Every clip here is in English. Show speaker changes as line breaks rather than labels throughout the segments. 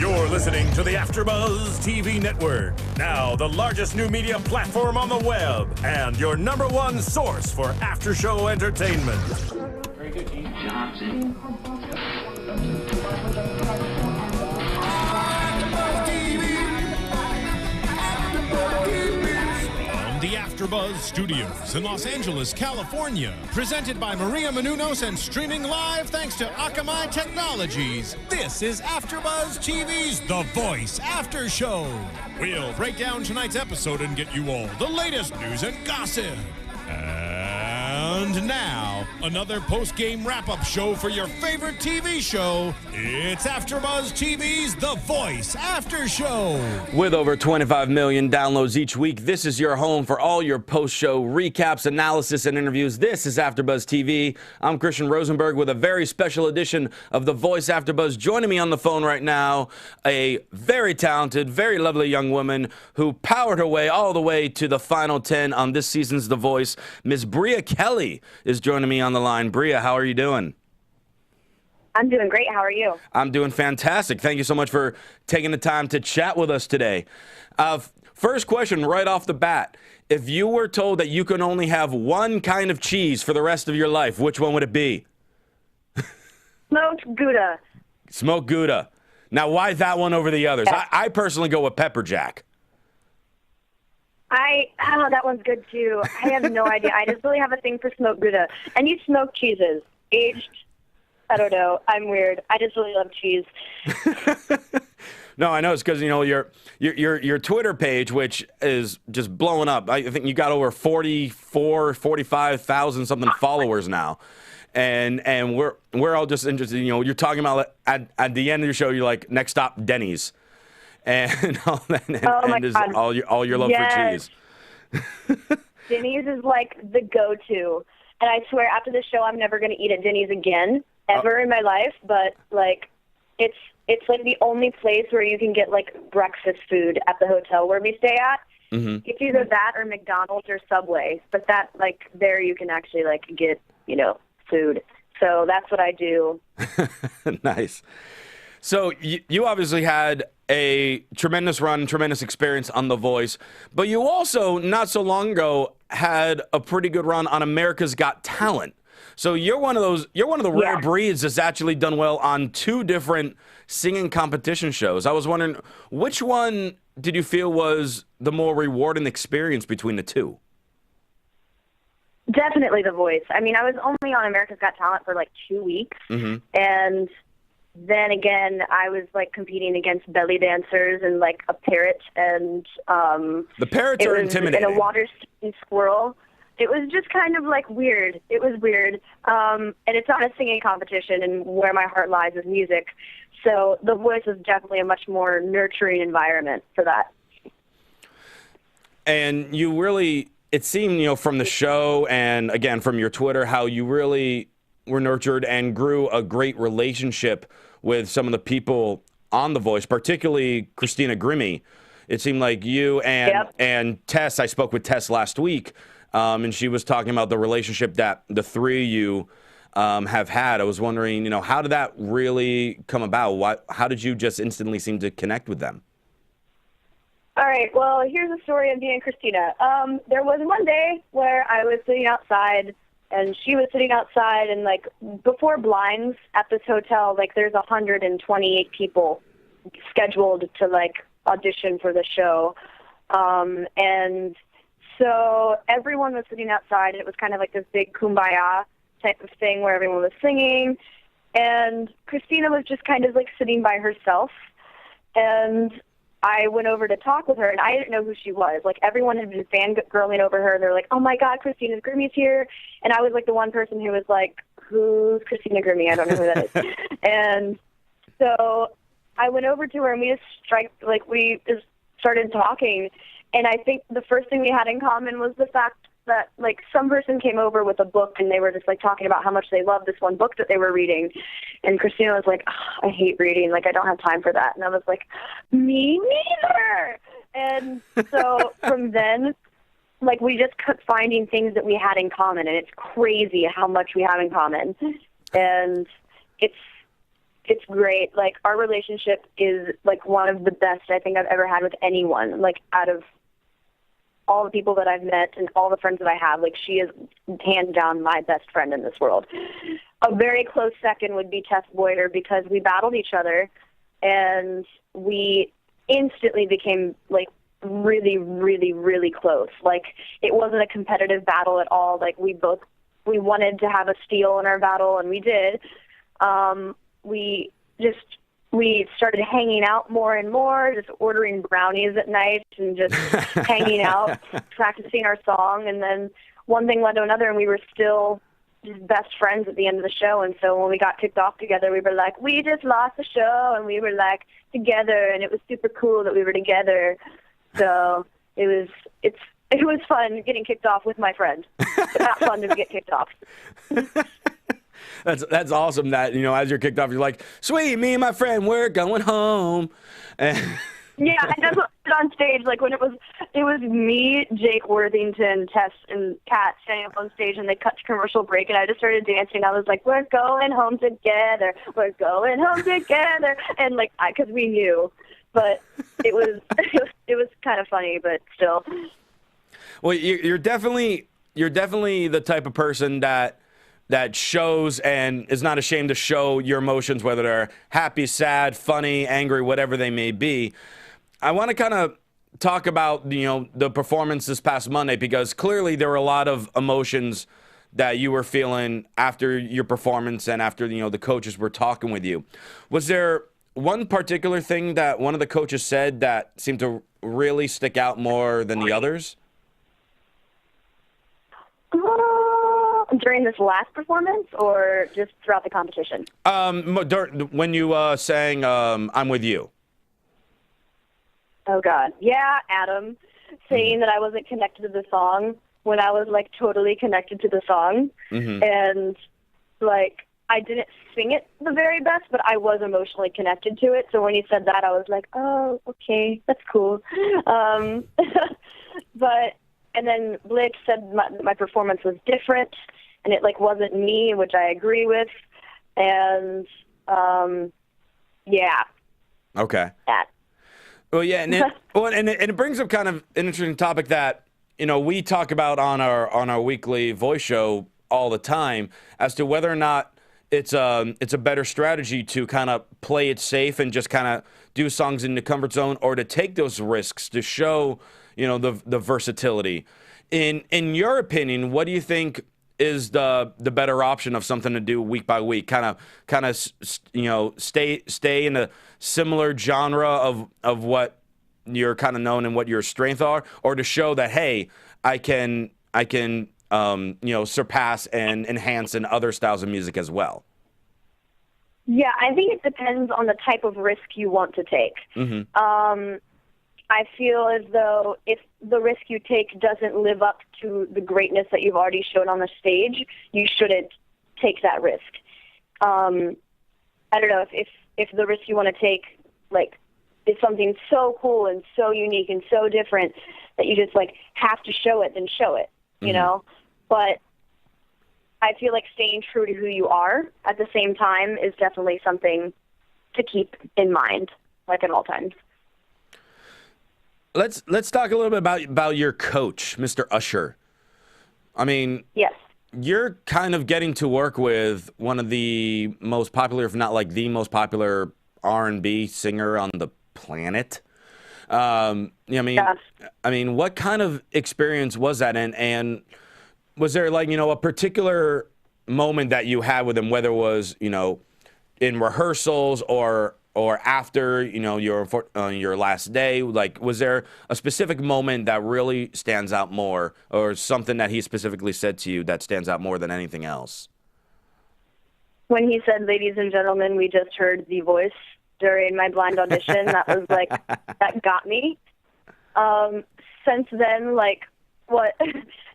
You're listening to the AFTERBUZZ TV network, now the largest new media platform on the web, and your #1 source for after-show entertainment.
Very good, Dean.
The AFTERBUZZ Studios in Los Angeles, California. Presented by Maria Menounos and streaming live thanks to Akamai Technologies. This is AFTERBUZZ TV's The Voice After Show. We'll break down tonight's episode and get you all the latest news and gossip. And now, another post-game wrap-up show for your favorite TV show. It's AFTERBUZZ TV's The Voice After Show.
With over 25 million downloads each week, this is your home for all your post-show recaps, analysis, and interviews. This is AFTERBUZZ TV. I'm Christian Rosenberg with a very special edition of The Voice AFTERBUZZ. Joining me on the phone right now, a very talented, very lovely young woman who powered her way all the way to the final 10 on this season's The Voice. Ms. Bria Kelly is joining me on the line. Bria, how are you doing?
I'm doing great. How are you?
I'm doing fantastic. Thank you so much for taking the time to chat with us today. First question right off the bat. If you were told that you can only have one kind of cheese for the rest of your life, which one would it be?
Smoked Gouda.
Smoked Gouda. Now, why that one over the others?
Yeah.
I personally go with pepper jack.
That one's good too. I have no idea. I just really have a thing for smoked Gouda. And you smoke cheeses. Aged, I don't know. I'm weird. I just really love cheese.
No, I know it's because, you know, your Twitter page, which is just blowing up. I think you got over 45,000 something followers now. And we're all just interested, you know, you're talking about at the end of your show, you're like, next stop, Denny's. And all that, and all your love for cheese.
Denny's is like the go-to. And I swear after this show, I'm never going to eat at Denny's again, ever in my life. But, like, it's like the only place where you can get, like, breakfast food at the hotel where we stay at. Mm-hmm. It's either that or McDonald's or Subway. But that, like, there you can actually, like, get, you know, food. So that's what I do.
Nice. So you obviously had a tremendous run, tremendous experience on The Voice, but you also, not so long ago, had a pretty good run on America's Got Talent. So you're one of the rare breeds that's actually done well on two different singing competition shows. I was wondering, which one did you feel was the more rewarding experience between the two?
Definitely The Voice. I mean, I was only on America's Got Talent for like 2 weeks, and then again, I was like competing against belly dancers and like a parrot, and
the parrots are intimidating.
And a water squirrel. It was just kind of like weird. It was weird, and it's not a singing competition, and where my heart lies is music. So The Voice is definitely a much more nurturing environment for that.
And you really, it seemed, you know, from the show and again from your Twitter, how you really were nurtured and grew a great relationship with some of the people on The Voice, particularly Christina Grimmie. It seemed like you and Tess, I spoke with Tess last week, and she was talking about the relationship that the three of you have had. I was wondering, you know, how did that really come about? How did you just instantly seem to connect with them?
All right, well, here's the story of me and Christina. There was one day where I was sitting outside, and she was sitting outside, and, like, before blinds at this hotel, like, there's 128 people scheduled to, like, audition for the show. And so everyone was sitting outside, and it was kind of like this big kumbaya type of thing where everyone was singing. And Christina was just kind of, like, sitting by herself. And I went over to talk with her, and I didn't know who she was. Like, everyone had been fangirling over her. They're like, oh, my God, Christina Grimmie's here. And I was, like, the one person who was like, who's Christina Grimmie? I don't know who that is. And so I went over to her, and we just started talking. And I think the first thing we had in common was the fact that, like, some person came over with a book, and they were just, like, talking about how much they loved this one book that they were reading. And Christina was like, oh, I hate reading. Like, I don't have time for that. And I was like, me neither. And so from then, like, we just kept finding things that we had in common. And it's crazy how much we have in common. And it's it's great. Like, our relationship is, like, one of the best I think I've ever had with anyone. Like, out of all the people that I've met and all the friends that I have, like, she is hands down my best friend in this world. A very close second would be Tess Boyer, because we battled each other and we instantly became, like, really, really, really close. Like, it wasn't a competitive battle at all. Like, we wanted to have a steal in our battle, and we did. We started hanging out more and more, just ordering brownies at night and just hanging out, practicing our song. And then one thing led to another, and we were still just best friends at the end of the show. And so when we got kicked off together, we were like, we just lost the show, and we were like together, and it was super cool that we were together. So it was fun getting kicked off with my friend, but not fun to get kicked off.
That's awesome that, as you're kicked off, you're like, sweet, me and my friend, we're going home. And
yeah, and that's what I did on stage. Like, when it was me, Jake Worthington, Tess, and Kat standing up on stage, and they cut to commercial break, and I just started dancing. I was like, we're going home together. We're going home together. And, like, because we knew. But it was kind of funny, but still.
Well, you're definitely the type of person that shows and is not ashamed to show your emotions, whether they're happy, sad, funny, angry, whatever they may be. I want to kind of talk about, the performance this past Monday, because clearly there were a lot of emotions that you were feeling after your performance and after, the coaches were talking with you. Was there one particular thing that one of the coaches said that seemed to really stick out more than the others?
During this last performance, or just throughout the competition?
When you sang I'm With You.
Oh, God. Yeah, Adam, saying that I wasn't connected to the song when I was, like, totally connected to the song. Mm-hmm. And, like, I didn't sing it the very best, but I was emotionally connected to it. So when he said that, I was like, oh, okay, that's cool. And then Blake said my performance was different, and it, like, wasn't me, which I agree with. And, yeah.
Okay.
That.
Well, yeah, and it brings up kind of an interesting topic that, we talk about on our weekly voice show all the time, as to whether or not it's a better strategy to kind of play it safe and just kind of do songs in the comfort zone, or to take those risks to show, the versatility. In your opinion, what do you think is the better option of something to do week by week? Kind of stay in a similar genre of what you're kind of known and what your strengths are, or to show that, hey, I can surpass and enhance in other styles of music as well?
Yeah, I think it depends on the type of risk you want to take. Mm-hmm. I feel as though if the risk you take doesn't live up to the greatness that you've already shown on the stage, you shouldn't take that risk. I don't know, if the risk you want to take, like, is something so cool and so unique and so different that you just, like, have to show it, then show it, you know? But I feel like staying true to who you are at the same time is definitely something to keep in mind, like, at all times.
Let's talk a little bit about your coach, Mr. Usher. I mean,
yes,
you're kind of getting to work with one of the most popular, if not like the most popular R&B singer on the planet. I mean, what kind of experience was that? And was there, like, a particular moment that you had with him, whether it was, in rehearsals or after, your last day? Like, was there a specific moment that really stands out more, or something that he specifically said to you that stands out more than anything else?
When he said, "Ladies and gentlemen, we just heard The Voice," during my blind audition, that was, like, that got me. Since then, like,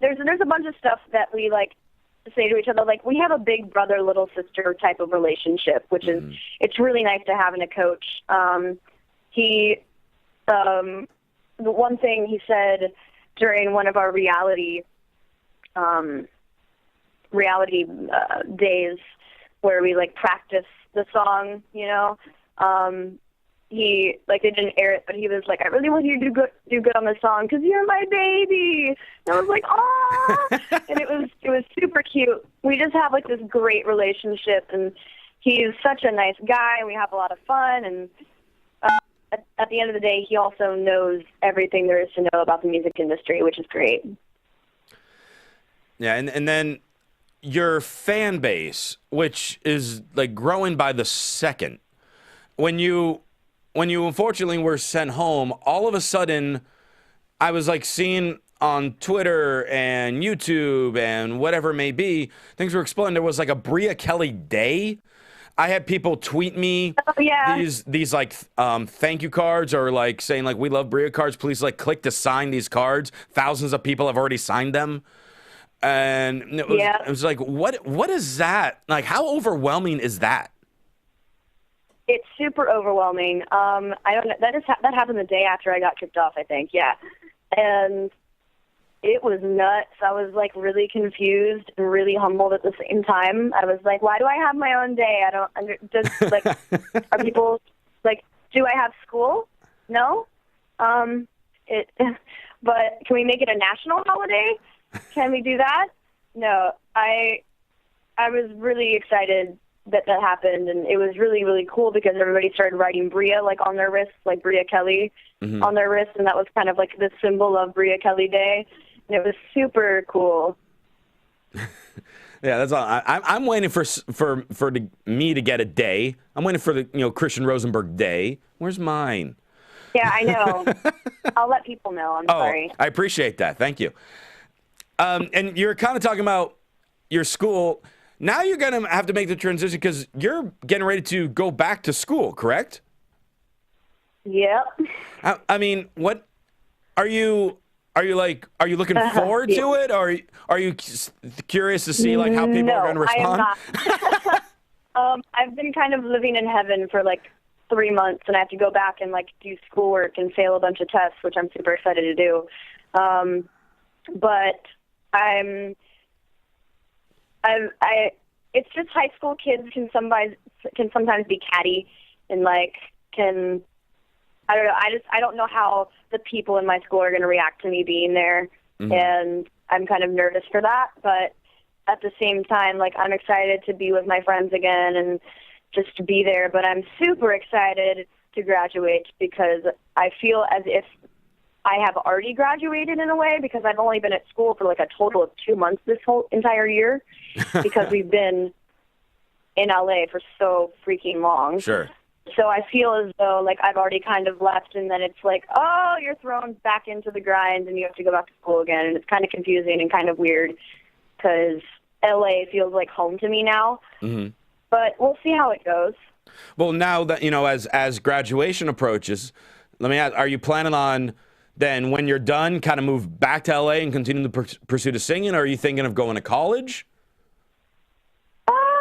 there's a bunch of stuff that we, like, say to each other. Like, we have a big brother, little sister type of relationship, which is, it's really nice to have in a coach. The one thing he said during one of our reality days where we like practice the song, you know. He like they didn't air it, but he was like, I really want you to do good on this song because you're my baby. And I was like, oh, and it was super cute. We just have like this great relationship, and he's such a nice guy, and we have a lot of fun. And at the end of the day, he also knows everything there is to know about the music industry, which is great.
Yeah, and then your fan base, which is like growing by the second. When you unfortunately were sent home, all of a sudden I was like seeing on Twitter and YouTube and whatever it may be, things were exploding. There was like a Bria Kelly Day. I had people tweet me these like thank you cards, or like saying like, we love Bria cards. Please like click to sign these cards. Thousands of people have already signed them. And it was like, what is that? Like, how overwhelming is that?
It's super overwhelming. I don't know. That happened the day after I got kicked off, I think. Yeah. And it was nuts. I was like really confused and really humbled at the same time. I was like, why do I have my own day? I don't like, are people like, do I have school? No. But can we make it a national holiday? Can we do that? No. I was really excited that happened, and it was really, really cool because everybody started writing Bria like on their wrists, like Bria Kelly on their wrists, and that was kind of like the symbol of Bria Kelly Day. And it was super cool.
Yeah, that's all. I'm waiting for me to get a day. I'm waiting for the Christian Rosenberg Day. Where's mine?
Yeah, I know. I'll let people know. I'm sorry.
I appreciate that. Thank you. And you're kind of talking about your school. Now you're gonna have to make the transition because you're getting ready to go back to school, correct?
Yep.
I mean, what are you? Are you looking forward to it, or are you curious to see like how people are going to respond?
I am not. I've been kind of living in heaven for like 3 months, and I have to go back and like do schoolwork and fail a bunch of tests, which I'm super excited to do. But it's just high school kids can sometimes be catty and like I don't know. I don't know how the people in my school are going to react to me being there, and I'm kind of nervous for that. But at the same time, like I'm excited to be with my friends again and just to be there. But I'm super excited to graduate because I feel as if I have already graduated in a way because I've only been at school for like a total of 2 months this whole entire year because we've been in LA for so freaking long.
Sure.
So I feel as though like I've already kind of left, and then it's like, oh, you're thrown back into the grind and you have to go back to school again. And it's kind of confusing and kind of weird because LA feels like home to me now. But we'll see how it goes.
Well, now that, as graduation approaches, let me ask, are you planning on then when you're done kind of move back to LA and continue the pursuit of singing, or are you thinking of going to college?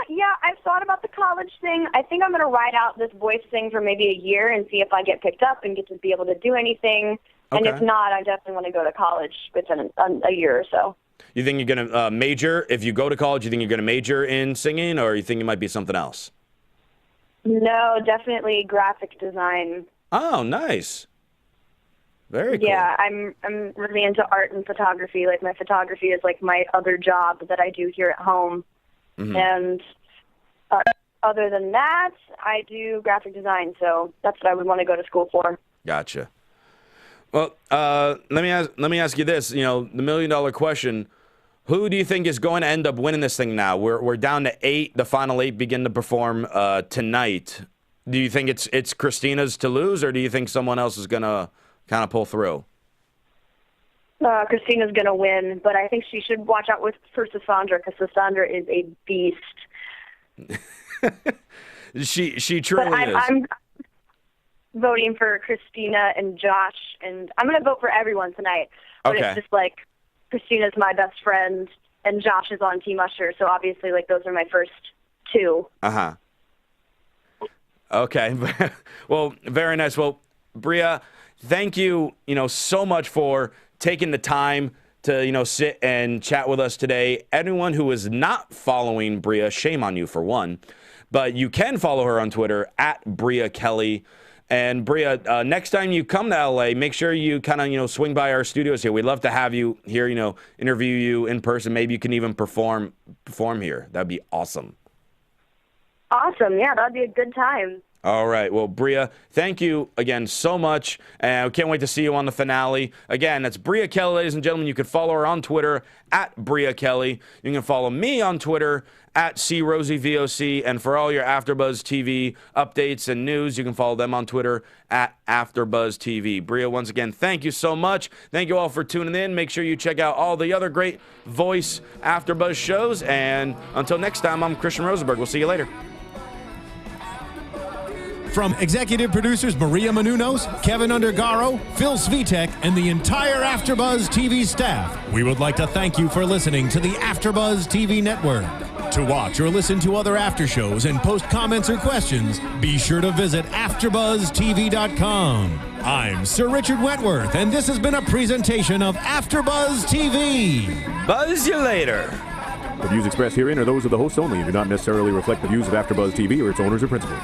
Yeah, I've thought about the college thing. I think I'm going to ride out this voice thing for maybe a year and see if I get picked up and get to be able to do anything. Okay. And if not, I definitely want to go to college within a year or so.
You think you're going to major? If you go to college, you think you're going to major in singing, or you think it might be something else?
No, definitely graphic design.
Oh, nice. Very cool.
Yeah, I'm really into art and photography. Like my photography is like my other job that I do here at home. And other than that, I do graphic design, so that's what I would want to go to school for. Gotcha.
Well, let me ask you this. The $1 million question: who do you think is going to end up winning this thing? Now we're down to 8. The final 8 begin to perform tonight. Do you think it's Christina's to lose, or do you think someone else is gonna kind of pull through?
Christina's going to win, but I think she should watch out for Cassandra because Cassandra is a beast.
She truly is.
I'm voting for Christina and Josh, and I'm going to vote for everyone tonight. But It's just like Christina's my best friend, and Josh is on Team Usher, so obviously like those are my first 2.
Okay. Well, very nice. Well, Bria, thank you, so much for taking the time to sit and chat with us today. Anyone who is not following Bria, shame on you for one, but you can follow her on Twitter at Bria Kelly. And Bria, next time you come to LA, make sure you kind of, swing by our studios here. We'd love to have you here, interview you in person. Maybe you can even perform here. That'd be awesome.
Awesome. Yeah, that'd be a good time.
All right. Well, Bria, thank you again so much. And I can't wait to see you on the finale. Again, that's Bria Kelly, ladies and gentlemen. You can follow her on Twitter at Bria Kelly. You can follow me on Twitter at CRosieVOC. And for all your AfterBuzz TV updates and news, you can follow them on Twitter at AfterBuzz TV. Bria, once again, thank you so much. Thank you all for tuning in. Make sure you check out all the other great Voice AfterBuzz shows. And until next time, I'm Christian Rosenberg. We'll see you later.
From executive producers Maria Menounos, Kevin Undergaro, Phil Svitek, and the entire AfterBuzz TV staff, we would like to thank you for listening to the AfterBuzz TV network. To watch or listen to other after shows and post comments or questions, be sure to visit AfterBuzzTV.com. I'm Sir Richard Wentworth, and this has been a presentation of AfterBuzz TV.
Buzz you later.
The views expressed herein are those of the hosts only and do not necessarily reflect the views of AfterBuzz TV or its owners or principals.